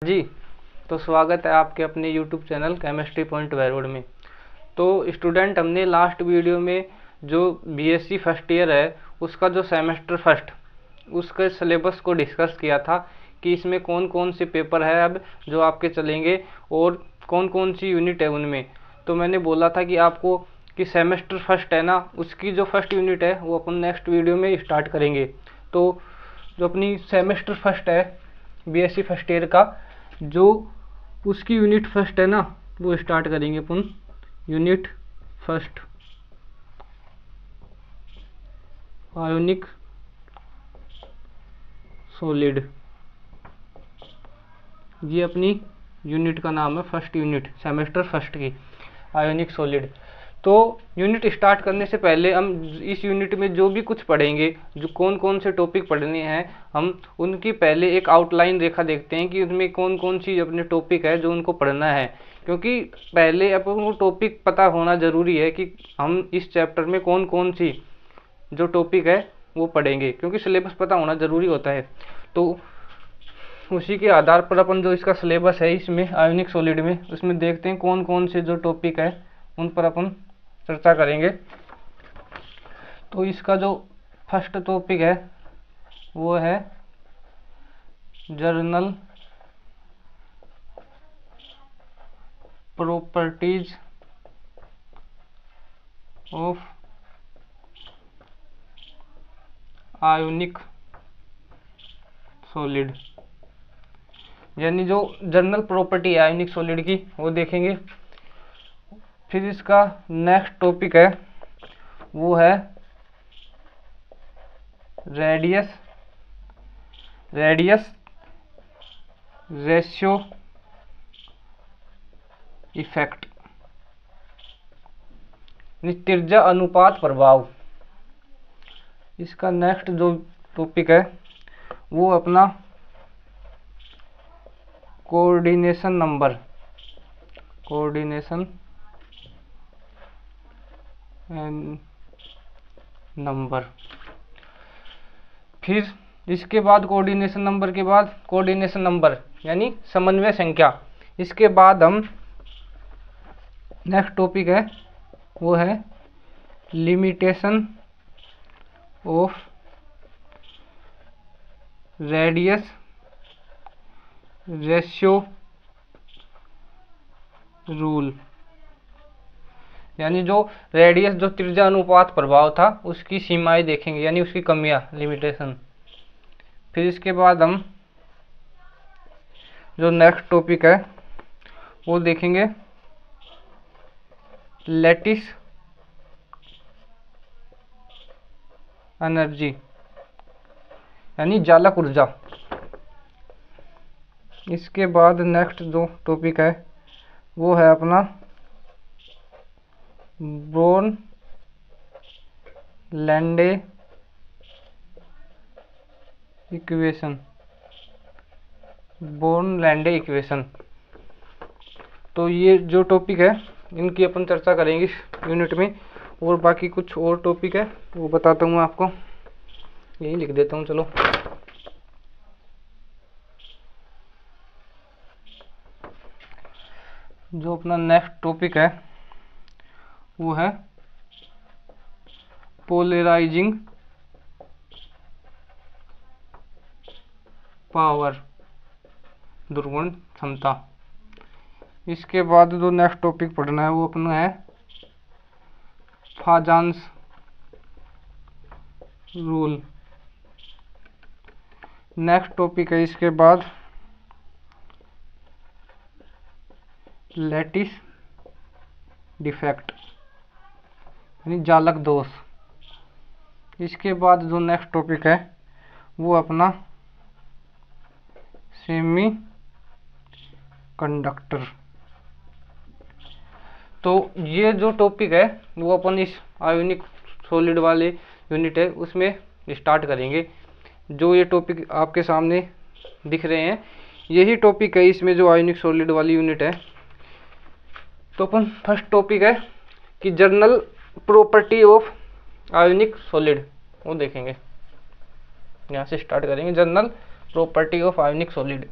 जी। तो स्वागत है आपके अपने यूट्यूब चैनल केमिस्ट्री पॉइंट वेरोड में। तो स्टूडेंट, हमने लास्ट वीडियो में जो बीएससी फर्स्ट ईयर है उसका जो सेमेस्टर फर्स्ट उसके सिलेबस को डिस्कस किया था कि इसमें कौन कौन से पेपर है अब जो आपके चलेंगे और कौन कौन सी यूनिट है उनमें। तो मैंने बोला था कि आपको कि सेमेस्टर फर्स्ट है ना, उसकी जो फर्स्ट यूनिट है वो अपन नेक्स्ट वीडियो में स्टार्ट करेंगे। तो जो अपनी सेमेस्टर फर्स्ट है बीएससी फर्स्ट ईयर का, जो उसकी यूनिट फर्स्ट है ना, वो स्टार्ट करेंगे अपन। यूनिट फर्स्ट आयोनिक सॉलिड, ये अपनी यूनिट का नाम है, फर्स्ट यूनिट सेमेस्टर फर्स्ट की आयोनिक सॉलिड। तो यूनिट स्टार्ट करने से पहले हम इस यूनिट में जो भी कुछ पढ़ेंगे, जो कौन कौन से टॉपिक पढ़ने हैं, हम उनकी पहले एक आउटलाइन रेखा देखते हैं कि उसमें कौन कौन सी अपने टॉपिक है जो उनको पढ़ना है। क्योंकि पहले अपन को टॉपिक पता होना ज़रूरी है कि हम इस चैप्टर में कौन कौन सी जो टॉपिक है वो पढ़ेंगे, क्योंकि सिलेबस पता होना ज़रूरी होता है। तो उसी के आधार पर अपन जो इसका सिलेबस है इसमें आयोनिक सॉलिड में, उसमें देखते हैं कौन कौन से जो टॉपिक है उन पर अपन चर्चा करेंगे। तो इसका जो फर्स्ट टॉपिक है वो है journal properties of ionic solid, यानी जो जर्नल प्रॉपर्टी है आयोनिक सॉलिड की वो देखेंगे। फिर इसका नेक्स्ट टॉपिक है वो है रेडियस रेशियो इफेक्ट, त्रिज्या अनुपात प्रभाव। इसका नेक्स्ट जो टॉपिक है वो अपना कोऑर्डिनेशन नंबर। फिर इसके बाद कोऑर्डिनेशन नंबर यानी समन्वय संख्या। इसके बाद हम नेक्स्ट टॉपिक है वो है limitation of radius ratio rule, यानी जो रेडियस जो त्रिज्या अनुपात प्रभाव था उसकी सीमाएं देखेंगे, यानी उसकी कमियां, लिमिटेशन। फिर इसके बाद हम जो नेक्स्ट टॉपिक है वो देखेंगे लैटिस एनर्जी, यानी जालक ऊर्जा। इसके बाद नेक्स्ट जो टॉपिक है वो है अपना ब्रोन लैंडे इक्वेशन। तो ये जो टॉपिक है इनकी अपन चर्चा करेंगे इस यूनिट में। और बाकी कुछ और टॉपिक है वो बताता हूँ आपको, यही लिख देता हूँ। चलो, जो अपना नेक्स्ट टॉपिक है वो है पोलराइजिंग पावर, ध्रुवण क्षमता। इसके बाद जो नेक्स्ट टॉपिक पढ़ना है वो अपना है फाजान्स रूल। नेक्स्ट टॉपिक है इसके बाद लैटिस डिफेक्ट, यानी जालक दोष। इसके बाद जो नेक्स्ट टॉपिक है वो अपना सेमी कंडक्टर। तो ये जो टॉपिक है वो अपन इस आयोनिक सॉलिड वाले यूनिट है उसमें स्टार्ट करेंगे। जो ये टॉपिक आपके सामने दिख रहे हैं यही टॉपिक है इसमें, जो आयोनिक सॉलिड वाली यूनिट है। तो अपन फर्स्ट टॉपिक है कि journal property of ionic solid, वो देखेंगे। यहाँ से स्टार्ट करेंगे, journal property of ionic solid.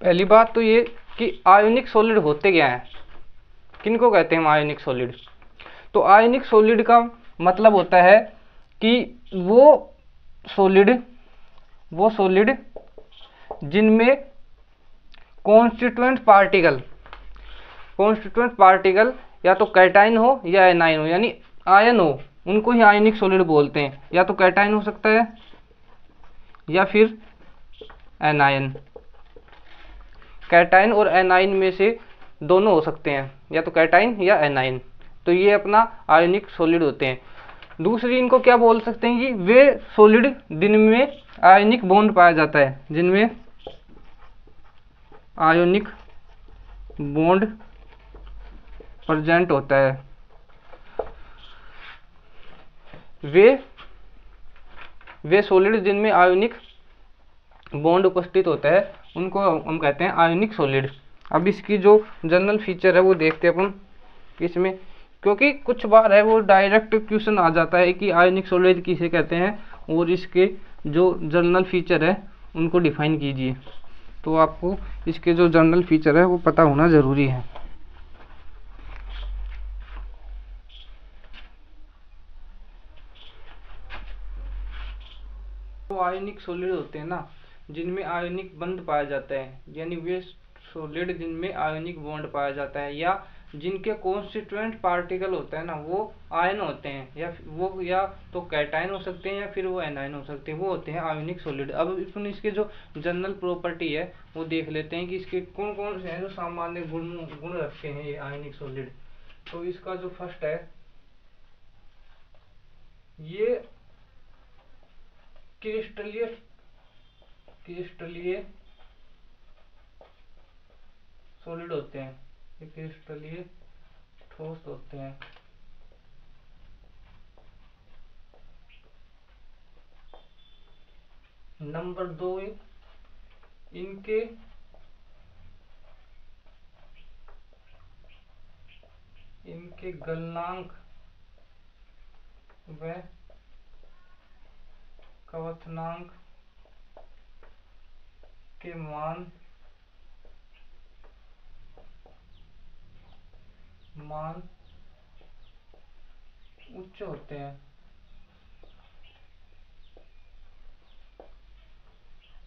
पहली बात तो ये कि आयोनिक सॉलिड होते क्या हैं, किनको कहते हैं आयोनिक सॉलिड। तो आयोनिक सॉलिड का मतलब होता है कि वो सॉलिड जिनमें कॉन्स्टिट्यूएंट पार्टिकल या तो कैटाइन हो या एनाइन हो, यानी आयन हो, उनको ही आयनिक सॉलिड बोलते हैं। या तो कैटाइन हो सकता है या फिर एनायन। कैटाइन और एनाइन में से दोनों हो सकते हैं, या तो कैटाइन या एनाइन। तो ये अपना आयनिक सॉलिड होते हैं। दूसरी इनको क्या बोल सकते हैं कि वे सॉलिड जिनमें आयनिक बॉन्ड पाया जाता है, जिनमें आयनिक बॉन्ड प्रेजेंट होता है, वे सॉलिड जिनमें आयनिक बॉन्ड उपस्थित होता है उनको हम कहते हैं आयनिक सॉलिड। अब इसकी जो जनरल फीचर है वो देखते हैं अपन इसमें, क्योंकि कुछ बार है वो डायरेक्ट क्वेश्चन आ जाता है कि आयनिक सॉलिड किसे कहते हैं और इसके जो जनरल फीचर है उनको डिफाइन कीजिए। तो आपको इसके जो जनरल फीचर है वो पता होना ज़रूरी है। तो आयनिक सॉलिड होते हैं ना जिनमें आयनिक बंध पाया जाता है, यानी वे सॉलिड जिनमें आयनिक बॉन्ड पाया जाता है या जिनके कॉन्स्टिट्यूएंट पार्टिकल होता है ना वो आयन होते हैं, या तो कैटाइन हो सकते हैं या फिर वो एनायन हो सकते हैं, वो होते हैं आयनिक सॉलिड। अब इसमें इसके जो जनरल प्रॉपर्टी है वो देख लेते हैं कि इसके कौन कौन से हैं जो सामान्य गुण रखते हैं ये आयनिक सॉलिड। तो इसका जो फर्स्ट है, ये क्रिस्टलीय सॉलिड होते हैं, ये क्रिस्टलीय ठोस होते हैं। नंबर 2, इनके गलनांक व क्वथनांक के मान उच्च होते हैं।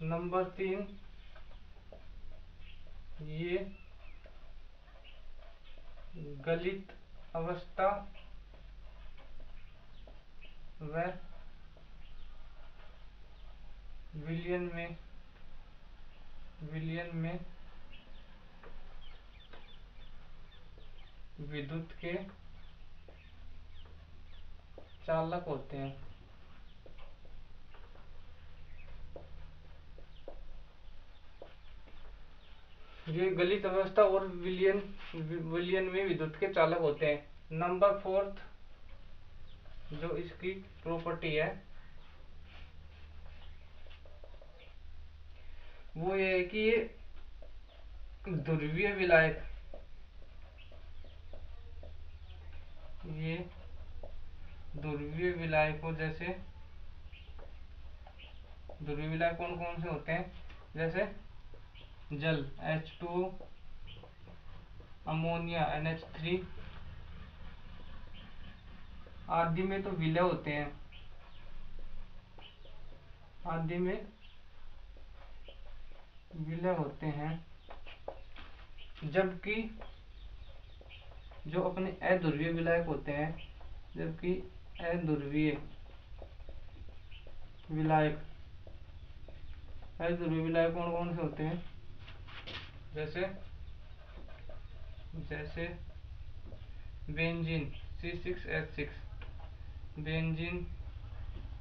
नंबर 3, ये गलित अवस्था व विलयन में विद्युत के चालक होते हैं। ये गलित अवस्था और विलयन में विद्युत के चालक होते हैं। नंबर 4 जो इसकी प्रॉपर्टी है वो ये है कि ये ध्रुवीय विलायक, जैसे ध्रुवीय विलायक कौन कौन से होते हैं, जैसे जल H2O, अमोनिया NH3 आदि में तो विलय होते हैं, जबकि जो अपने अध्रुवीय विलायक होते हैं, अध्रुवीय विलायक कौन कौन से होते हैं, जैसे बेंजीन C6H6, बेंजीन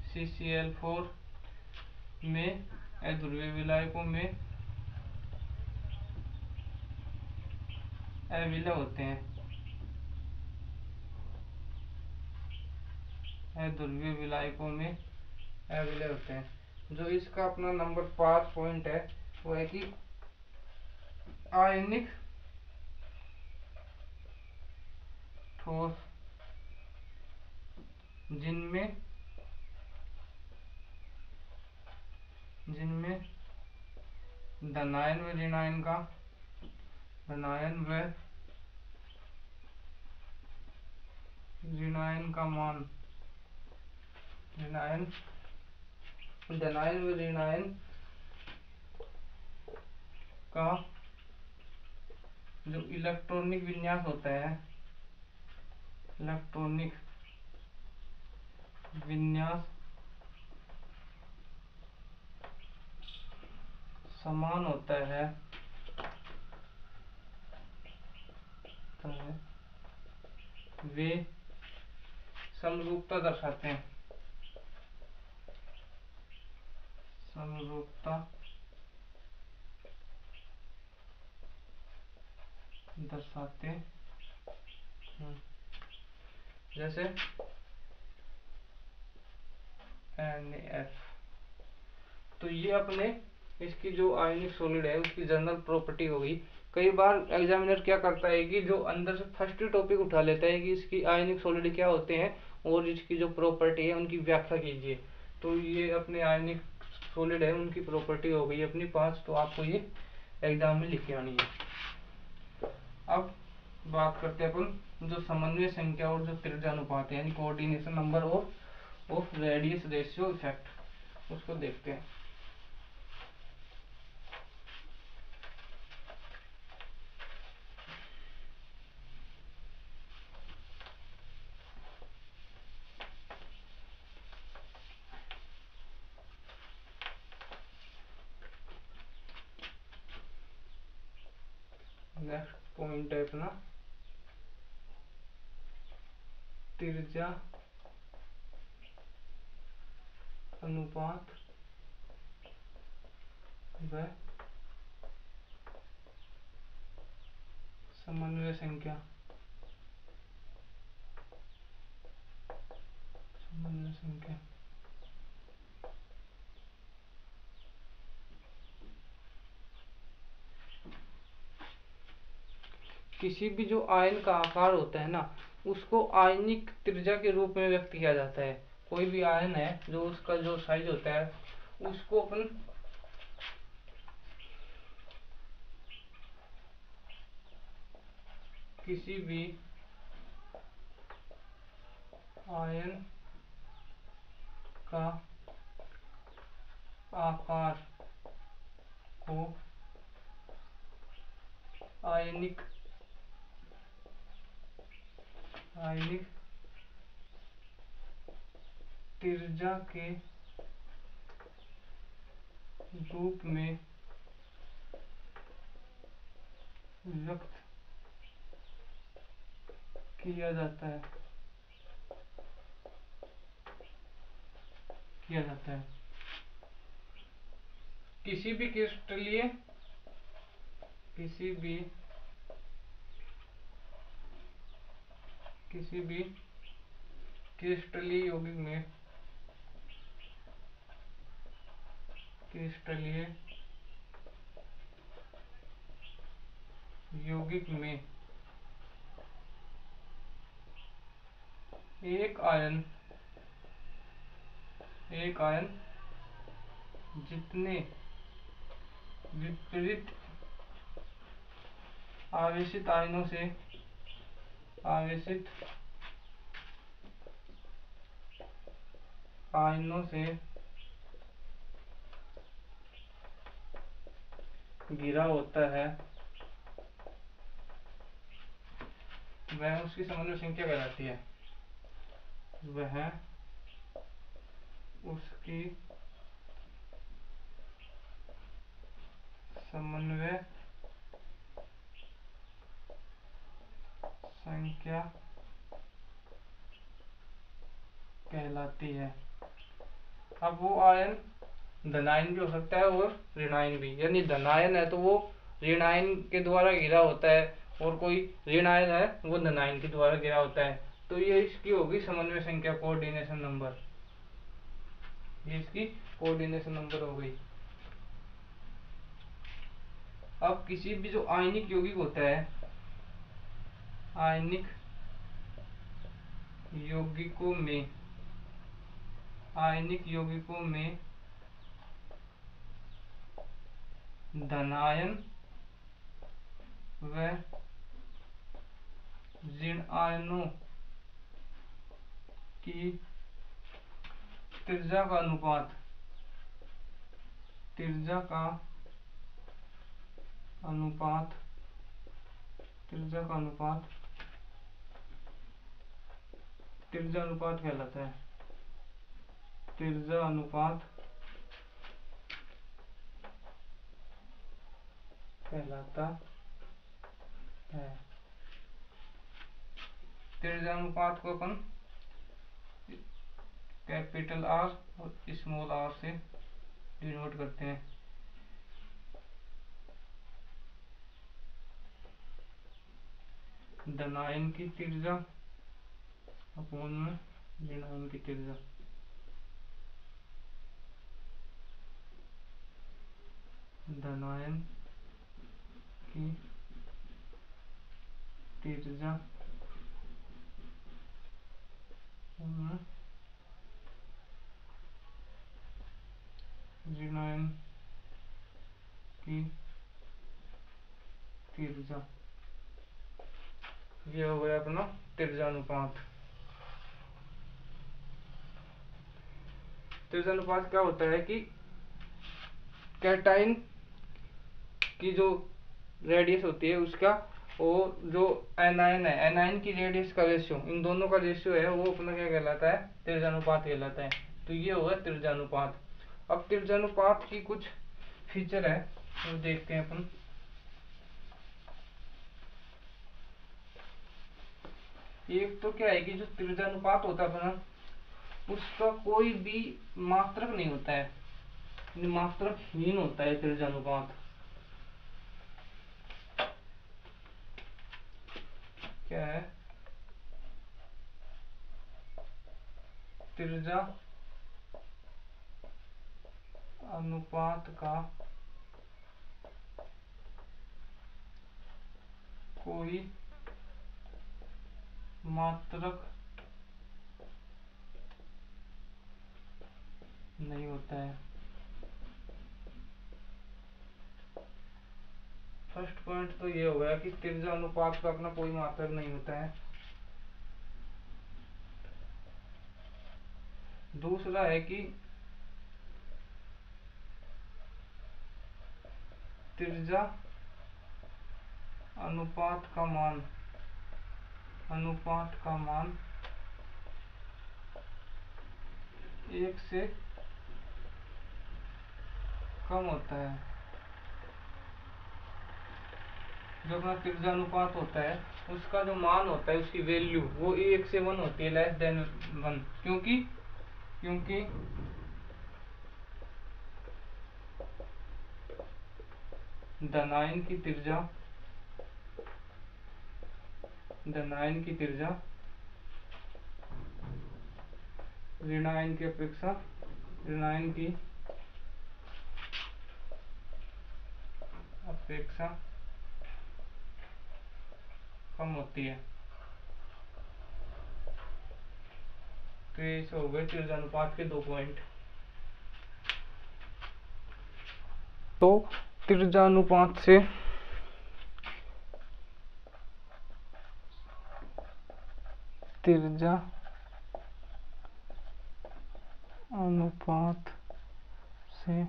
CCl4 में अध्रुवीय विलायकों में अविलय होते हैं, अध्रुवीय विलायकों में अविलय होते हैं। जो इसका अपना नंबर 5 पॉइंट है वो है कि आयनिक ठोस जिनमें धनायन व ऋणायन का, धनायन व ऋणायन का मान, ऋणायन, धनायन व ऋणायन का जो इलेक्ट्रॉनिक विन्यास होता है, इलेक्ट्रॉनिक विन्यास समान होता है, वे समरूपता दर्शाते हैं, समरूपता दर्शाते हैं। जैसे NaF। तो ये अपने इसकी जो आयनिक सॉलिड है उसकी जनरल प्रॉपर्टी हो गई। कई बार एग्जामिनर क्या करता है कि जो अंदर से फर्स्ट टॉपिक उठा लेता है कि इसकी आयनिक सॉलिड क्या होते हैं और इसकी जो प्रॉपर्टी है उनकी व्याख्या कीजिए। तो ये अपने आयनिक सॉलिड है उनकी प्रॉपर्टी हो गई अपनी 5, तो आपको ये एग्जाम में लिख के आनी है। अब बात करते हैं अपन जो समन्वय संख्या और जो त्रिज्या अनुपात है यानी कोऑर्डिनेशन नंबर और ऑफ रेडियस रेशियो इफेक्ट, उसको देखते हैं। नेक्स्ट पॉइंट है अपना त्रिज्या अनुपात व समन्वय संख्या, समन्वय संख्या। किसी भी जो आयन का आकार होता है ना उसको आयनिक त्रिज्या के रूप में व्यक्त किया जाता है। कोई भी आयन है जो उसका जो साइज होता है उसको अपन किसी भी आयन का आकार को आयनिक त्रिज्या के रूप में व्यक्त किया जाता है, किसी भी क्रिस्टलीय, किसी भी क्रिस्टलीय यौगिक में, क्रिस्टलीय यौगिक में एक आयन जितने विपरीत आवेशित आयनों से घिरा होता है वह उसकी समन्वय संख्या कहलाती है, वह उसकी समन्वय संख्या कहलाती है। अब वो आयन धनायन भी हो सकता है और ऋणायन भी, यानी धनायन है तो वो ऋणायन के द्वारा घिरा होता है और कोई ऋणायन है वो धनायन के द्वारा घिरा होता है। तो ये इसकी होगी समन्वय संख्या, कोऑर्डिनेशन नंबर, ये इसकी कोऑर्डिनेशन नंबर हो गई। अब किसी भी जो आयनिक यौगिक होता है, आयनिक यौगिकों में धनायन व ऋण आयनों की त्रिज्या का अनुपात, त्रिज्या का अनुपात, त्रिज्या का अनुपात, त्रिज्या अनुपात कहलाता है, त्रिज्या अनुपात कहलाता है। त्रिज्या अनुपात को अपन कैपिटल आर और स्मॉल आर से डिनोट करते हैं। धनायन की त्रिज्या अपोन में ऋणायन की त्रिज्या। धनायन की त्रिज्या ऋणायन की त्रिज्या, ये हो गया अपना त्रिज्या अनुपात। त्रिज्या अनुपात क्या होता है कि कैटाइन की जो रेडियस होती है उसका, और जो एनायन है, एनायन की रेडियस का रेशियो, इन दोनों का रेशियो है वो अपना क्या कहलाता है, त्रिज्या अनुपात कहलाता है। तो ये होगा त्रिज्या अनुपात। अब त्रिज्या अनुपात की कुछ फीचर है वो देखते हैं अपन। एक तो क्या है कि जो त्रिज्या अनुपात होता है अपना, उसका कोई भी मात्रक नहीं होता है, मात्रकहीन होता है त्रिज्या अनुपात। क्या है, त्रिज्या अनुपात का कोई मात्रक नहीं होता है। फर्स्ट पॉइंट तो ये हो गया कि त्रिज्या अनुपात का अपना कोई मात्रक नहीं होता है। दूसरा है कि त्रिज्या अनुपात का मान, अनुपात का मान 1 से कम होता है। जो अपना त्रिज्या अनुपात होता है उसका जो मान होता है, उसकी वैल्यू वो 1 से 1 होती है, लेस देन 1। क्योंकि धनायन की त्रिज्या, धनायन की त्रिज्या ऋणायन की अपेक्षा, ऋणायन की अपेक्षा कम होती है। तो ये हो गए त्रिज्या अनुपात के 2 पॉइंट। तो त्रिज्या अनुपात से त्रिज्या अनुपात से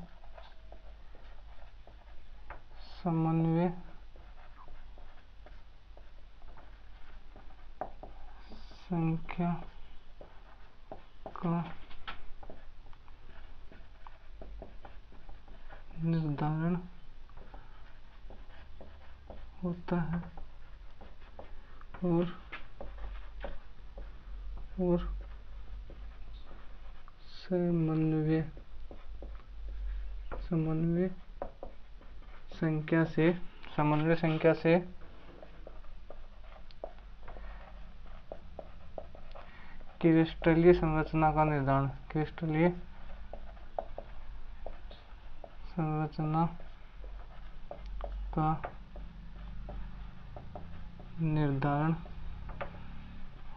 समन्वय संख्या का निर्धारण होता है और समन्वय संख्या से, समन्वय संख्या से क्रिस्टलीय संरचना का निर्धारण, क्रिस्टलीय संरचना का निर्धारण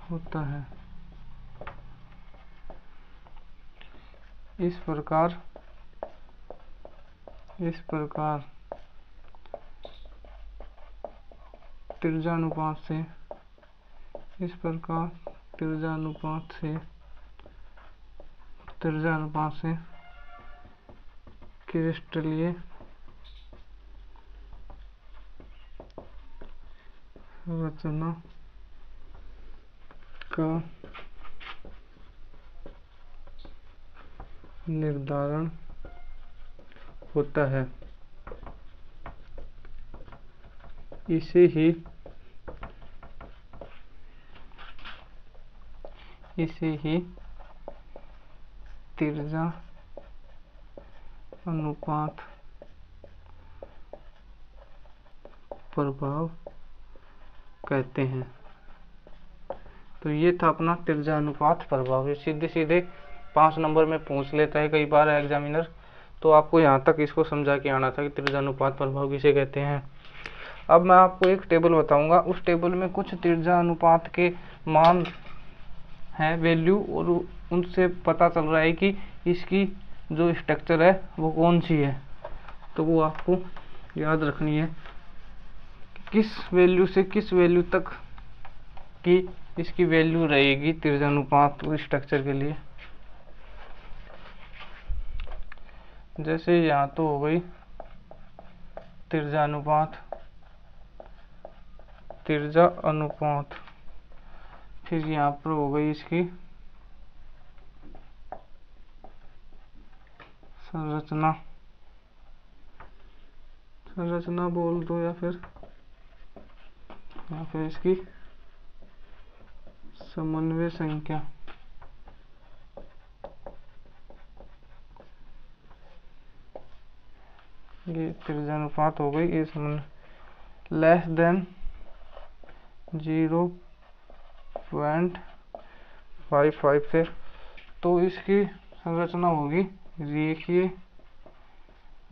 होता है। इस प्रकार त्रिज्यानुपात से, इस प्रकार त्रिज्यानुपात से क्रिस्टलीय रचना का निर्धारण होता है। इसे ही त्रिज्या अनुपात प्रभाव कहते हैं। तो ये था अपना त्रिज्या अनुपात प्रभाव। ये सीधे सीधे 5 नंबर में पूछ लेता है कई बार एग्जामिनर, तो आपको यहाँ तक इसको समझा के आना था कि त्रिज्या अनुपात प्रभाव किसे कहते हैं। अब मैं आपको एक टेबल बताऊंगा, उस टेबल में कुछ त्रिज्या अनुपात के मान है, वैल्यू, और उनसे पता चल रहा है कि इसकी जो स्ट्रक्चर है वो कौन सी है। तो वो आपको याद रखनी है कि किस वैल्यू से किस वैल्यू तक की इसकी वैल्यू रहेगी त्रिज्या अनुपात स्ट्रक्चर के लिए। जैसे यहाँ तो हो गई त्रिज्या अनुपात, फिर यहाँ पर हो गई इसकी संरचना बोल दो, या फिर इसकी समन्वय संख्या। ये त्रिज्या अनुपात हो गई, ये लेस देन 0.55 से, तो इसकी संरचना होगी रेखीय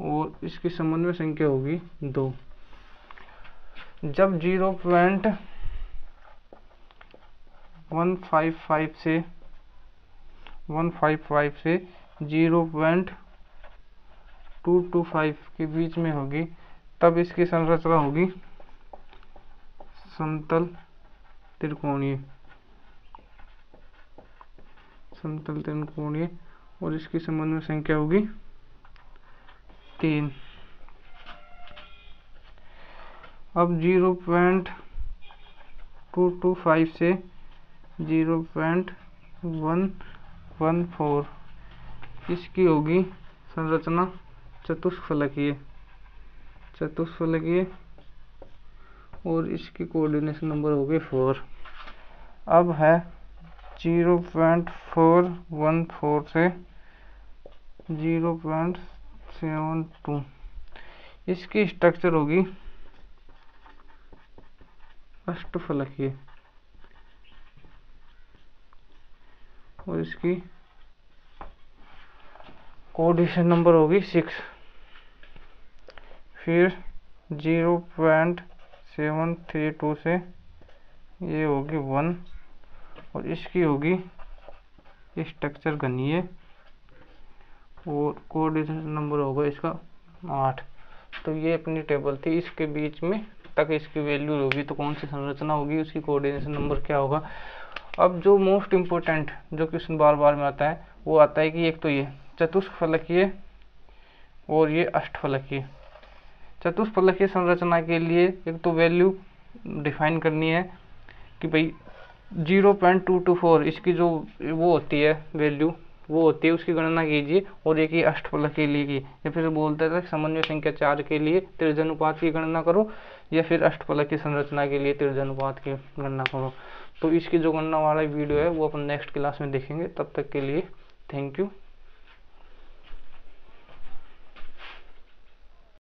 और इसकी समन्वय संख्या होगी 2। जब 0.155 से 0.225 के बीच में होगी, तब इसकी संरचना होगी समतल त्रिकोणीय, और इसकी समन्वय संख्या होगी 3। अब 0.225 से 0.114 इसकी होगी संरचना चतुष्फलकीय, और इसकी कोऑर्डिनेशन नंबर हो गए 4। अब है 0.414 से 0.72 इसकी स्ट्रक्चर होगी अष्टफलकीय, और इसकी कोऑर्डिनेशन नंबर होगी 6। फिर 0.732 से ये होगी 1, और इसकी होगी स्ट्रक्चर घनीय, और कोऑर्डिनेशन नंबर होगा इसका 8। तो ये अपनी टेबल थी, इसके बीच में तक इसकी वैल्यू होगी तो कौन सी संरचना होगी, उसकी कोऑर्डिनेशन नंबर क्या होगा। अब जो मोस्ट इम्पोर्टेंट जो क्वेश्चन बार बार में आता है वो आता है कि एक तो ये चतुष्फलकीय और ये अष्टफलकीय। चतुष्फलकीय संरचना के लिए एक तो वैल्यू डिफाइन करनी है कि भाई 0.224 इसकी जो वो होती है वैल्यू, वो होती है, उसकी गणना कीजिए, और एक ही अष्टफलक के लिए की, या फिर बोलते थे समन्वय संख्या 4 के लिए त्रिज्या अनुपात की गणना करो, या फिर अष्टफलक की संरचना के लिए त्रिज्या अनुपात की गणना करो। तो इसकी जो गणना वाला वीडियो है वो अपन नेक्स्ट क्लास में देखेंगे। तब तक के लिए थैंक यू।